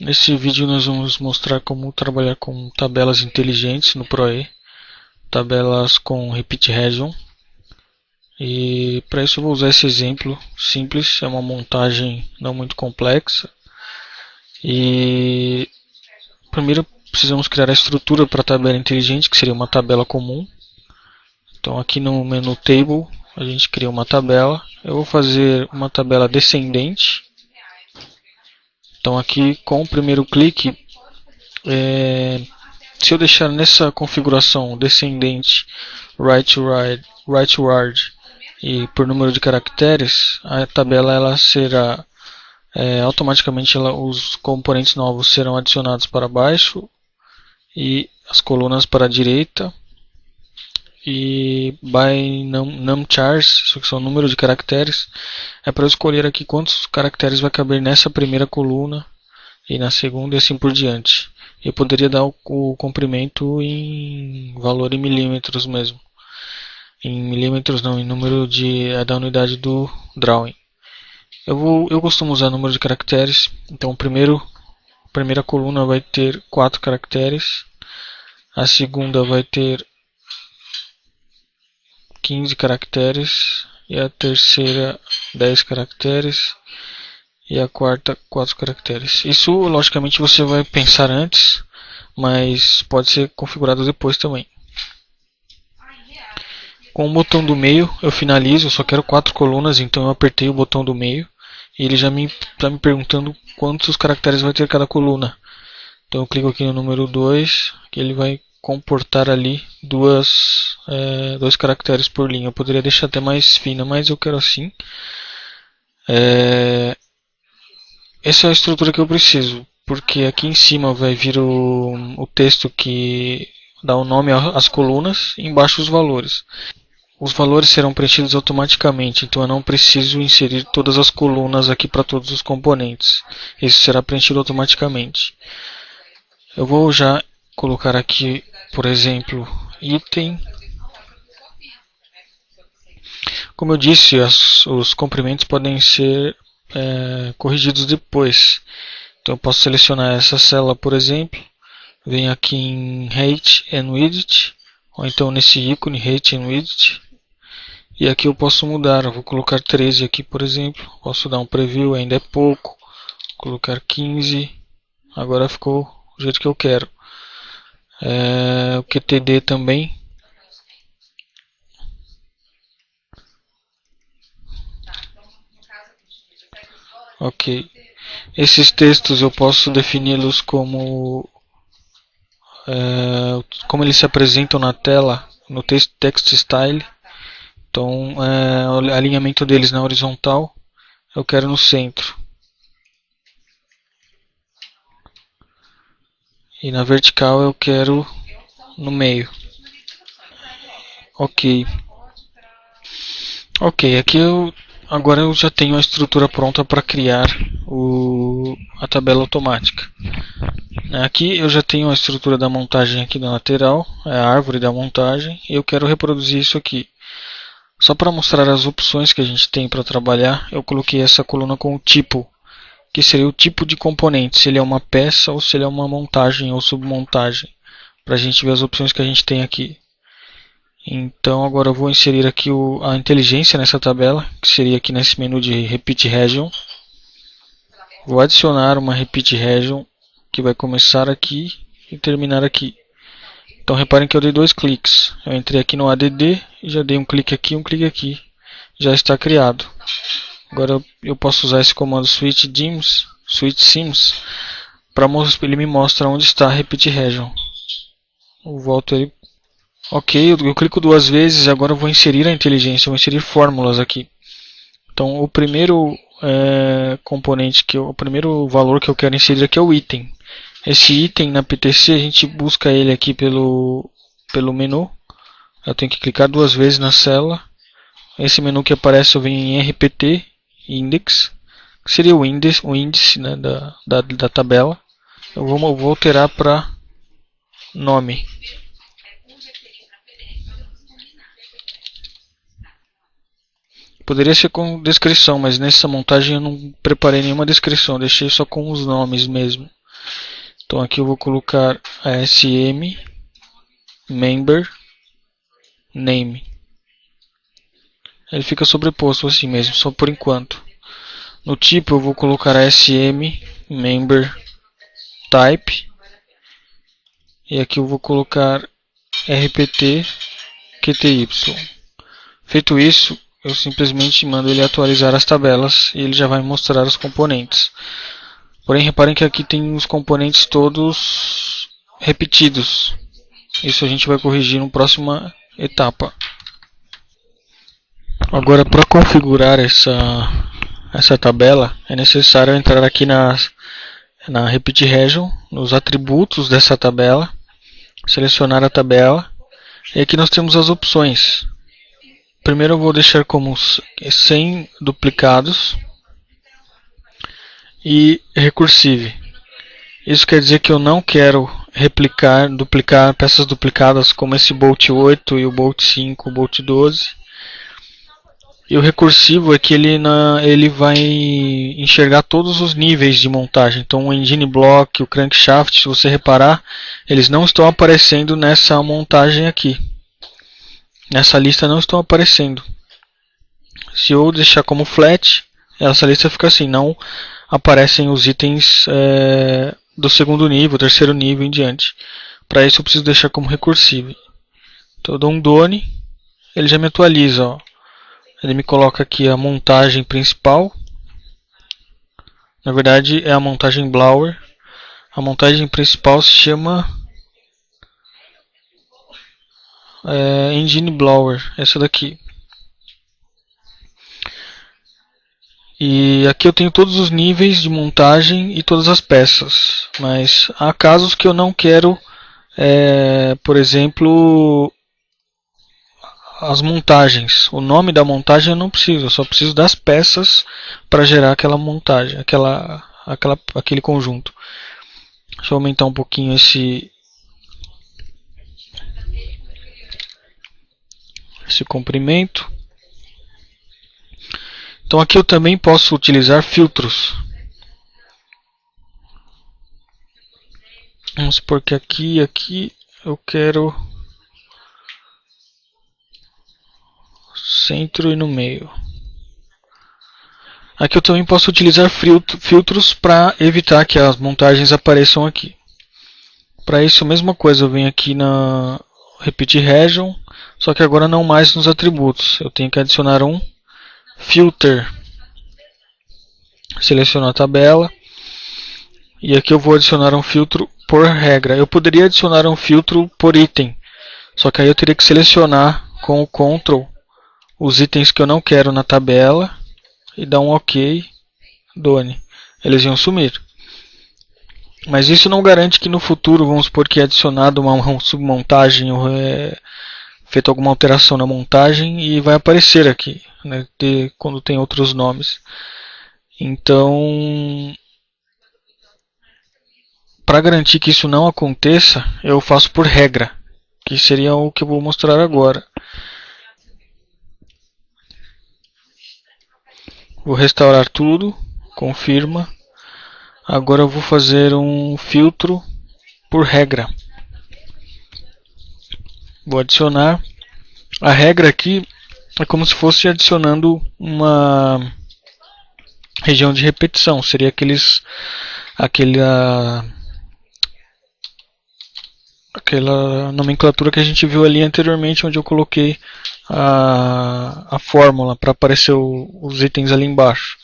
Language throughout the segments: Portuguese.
Nesse vídeo nós vamos mostrar como trabalhar com tabelas inteligentes no ProE, tabelas com Repeat Region. E para isso eu vou usar esse exemplo simples, é uma montagem não muito complexa. E primeiro precisamos criar a estrutura para a tabela inteligente, que seria uma tabela comum. Então aqui no menu Table a gente cria uma tabela. Eu vou fazer uma tabela descendente. Então aqui com o primeiro clique, se eu deixar nessa configuração descendente rightward e por número de caracteres, a tabela ela será automaticamente os componentes novos serão adicionados para baixo e as colunas para a direita. E by numchars, isso que são o número de caracteres, é para eu escolher aqui quantos caracteres vai caber nessa primeira coluna e na segunda e assim por diante. Eu poderia dar o comprimento em valor em milímetros mesmo. Em milímetros não, em número da unidade do drawing. Eu costumo usar número de caracteres, então a primeira coluna vai ter 4 caracteres, a segunda vai ter 15 caracteres, e a terceira 10 caracteres, e a quarta 4 caracteres. Isso logicamente você vai pensar antes, mas pode ser configurado depois também. Com o botão do meio eu finalizo, eu só quero 4 colunas, então eu apertei o botão do meio e ele já está me perguntando quantos caracteres vai ter cada coluna. Então eu clico aqui no número 2, que ele vai comportar ali dois caracteres por linha. Eu poderia deixar até mais fina, mas eu quero assim. Essa é a estrutura que eu preciso, porque aqui em cima vai vir o texto que dá o nome às colunas e embaixo os valores. Os valores serão preenchidos automaticamente, então eu não preciso inserir todas as colunas aqui para todos os componentes. Isso será preenchido automaticamente. Eu vou já colocar aqui, por exemplo, item. Como eu disse, os comprimentos podem ser corrigidos depois. Então eu posso selecionar essa célula, por exemplo, venho aqui em Height and Width, ou então nesse ícone Height and Width, e aqui eu posso mudar. Eu vou colocar 13 aqui, por exemplo, posso dar um preview, ainda é pouco, colocar 15, agora ficou do jeito que eu quero. O QTD também. Ok. Esses textos eu posso defini-los como eles se apresentam na tela, no text style. Então, o alinhamento deles na horizontal eu quero no centro. E na vertical eu quero no meio. Ok. Ok, aqui agora eu já tenho a estrutura pronta para criar a tabela automática. Aqui eu já tenho a estrutura da montagem aqui na lateral, é a árvore da montagem, e eu quero reproduzir isso aqui. Só para mostrar as opções que a gente tem para trabalhar, eu coloquei essa coluna com o tipo, que seria o tipo de componente, se ele é uma peça ou se ele é uma montagem ou submontagem, para a gente ver as opções que a gente tem aqui. Então agora eu vou inserir aqui a inteligência nessa tabela, que seria aqui nesse menu de Repeat Region. Vou adicionar uma Repeat Region, que vai começar aqui e terminar aqui. Então reparem que eu dei 2 cliques. Eu entrei aqui no ADD e já dei um clique aqui e um clique aqui. Já está criado. Agora eu posso usar esse comando switch sims para ele me mostra onde está a Repeat Region. Eu volto aí. Ok, eu clico 2 vezes e agora eu vou inserir a inteligência, eu vou inserir fórmulas aqui. Então o primeiro componente, o primeiro valor que eu quero inserir aqui é o item. Esse item na PTC a gente busca ele aqui pelo menu. Eu tenho que clicar 2 vezes na célula. Esse menu que aparece eu venho em RPT, Index, que seria o índice né, da tabela. Eu vou alterar para nome. Poderia ser com descrição, mas nessa montagem eu não preparei nenhuma descrição, deixei só com os nomes mesmo. Então aqui eu vou colocar a SM member name. Ele fica sobreposto assim mesmo, só por enquanto. No tipo eu vou colocar a SM member type. E aqui eu vou colocar rpt qty. Feito isso, eu simplesmente mando ele atualizar as tabelas e ele já vai mostrar os componentes. Porém, reparem que aqui tem os componentes todos repetidos. Isso a gente vai corrigir na próxima etapa. Agora, para configurar essa tabela, é necessário entrar aqui na Repeat Region, nos atributos dessa tabela, selecionar a tabela, e aqui nós temos as opções. Primeiro eu vou deixar como 100 duplicados e recursive. Isso quer dizer que eu não quero duplicar peças duplicadas como esse Bolt 8 e o Bolt 5, o Bolt 12. E o recursivo é que ele vai enxergar todos os níveis de montagem. Então o engine block, o crankshaft, se você reparar, eles não estão aparecendo nessa montagem aqui. Nessa lista não estão aparecendo. Se eu deixar como flat, essa lista fica assim, não aparecem os itens do segundo nível, terceiro nível em diante. Para isso eu preciso deixar como recursivo. Então eu dou um done, ele já me atualiza. Ó. Ele me coloca aqui a montagem principal. Na verdade é a montagem blower. A montagem principal se chama Engine Blower, essa daqui. E aqui eu tenho todos os níveis de montagem e todas as peças. Mas há casos que eu não quero, por exemplo, as montagens. O nome da montagem eu não preciso, eu só preciso das peças para gerar aquela montagem, aquele conjunto. Deixa eu aumentar um pouquinho esse comprimento. Então aqui eu também posso utilizar filtros. Vamos supor que aqui eu quero centro e no meio. Aqui eu também posso utilizar filtros para evitar que as montagens apareçam aqui. Para isso, a mesma coisa, eu venho aqui na Repeat Region, só que agora não mais nos atributos. Eu tenho que adicionar um filter. Seleciono a tabela. E aqui eu vou adicionar um filtro por regra. Eu poderia adicionar um filtro por item, só que aí eu teria que selecionar com o Ctrl os itens que eu não quero na tabela e dar um OK, done. Eles iam sumir. Mas isso não garante que no futuro, vamos supor que é adicionado uma submontagem ou feito alguma alteração na montagem e vai aparecer aqui, né, quando tem outros nomes. Então, para garantir que isso não aconteça, eu faço por regra, que seria o que eu vou mostrar agora. Vou restaurar tudo, confirma. Agora eu vou fazer um filtro por regra. Vou adicionar. A regra aqui é como se fosse adicionando uma região de repetição. Seria aquela nomenclatura que a gente viu ali anteriormente, onde eu coloquei a fórmula para aparecer os itens ali embaixo.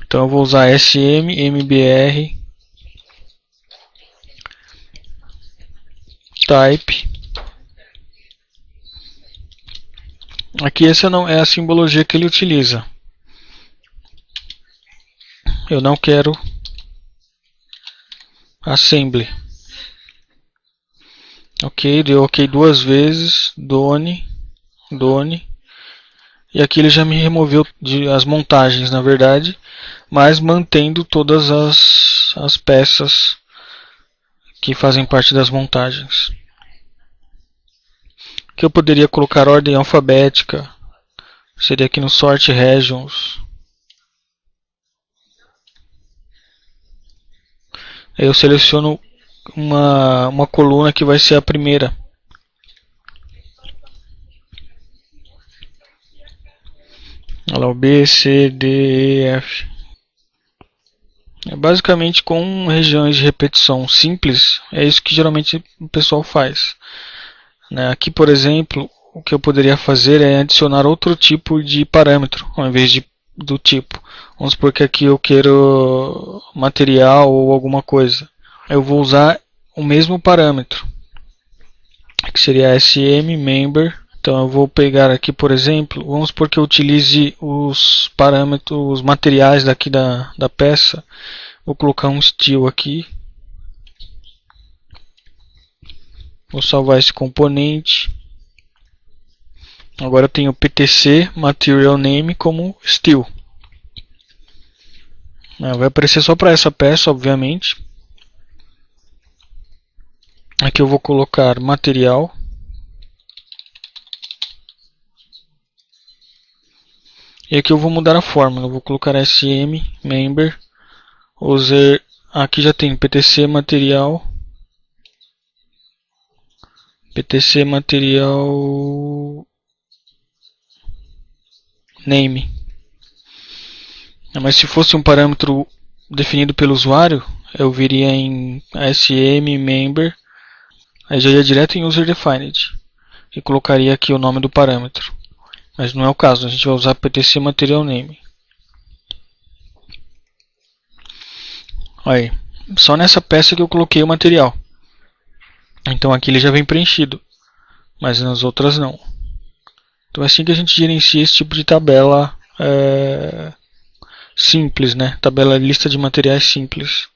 Então eu vou usar sm-mbr type. Aqui essa não é a simbologia que ele utiliza. Eu não quero assembly. Ok, deu ok duas vezes, done. E aqui ele já me removeu as montagens, na verdade, mas mantendo todas as peças que fazem parte das montagens. Aqui eu poderia colocar ordem alfabética, seria aqui no Sort Regions. Aí eu seleciono uma coluna que vai ser a primeira. Olha lá, o B, C, D, E, F. Basicamente, com regiões de repetição simples, é isso que geralmente o pessoal faz. Aqui, por exemplo, o que eu poderia fazer é adicionar outro tipo de parâmetro ao invés do tipo. Vamos supor que aqui eu quero material ou alguma coisa. Eu vou usar o mesmo parâmetro, que seria smMember. Então eu vou pegar aqui, por exemplo, vamos supor que eu utilize os parâmetros, os materiais daqui da peça. Vou colocar um steel aqui. Vou salvar esse componente. Agora eu tenho PTC Material Name como steel. Vai aparecer só para essa peça, obviamente. Aqui eu vou colocar material. E aqui eu vou mudar a fórmula. Eu vou colocar SM member. User. Aqui já tem PTC material. PTC material name. Mas se fosse um parâmetro definido pelo usuário, eu viria em SM member. Aí já ia direto em user defined. E colocaria aqui o nome do parâmetro. Mas não é o caso, a gente vai usar PTC Material Name. Aí, só nessa peça que eu coloquei o material. Então aqui ele já vem preenchido, mas nas outras não. Então é assim que a gente gerencia esse tipo de tabela simples, né? Tabela lista de materiais simples.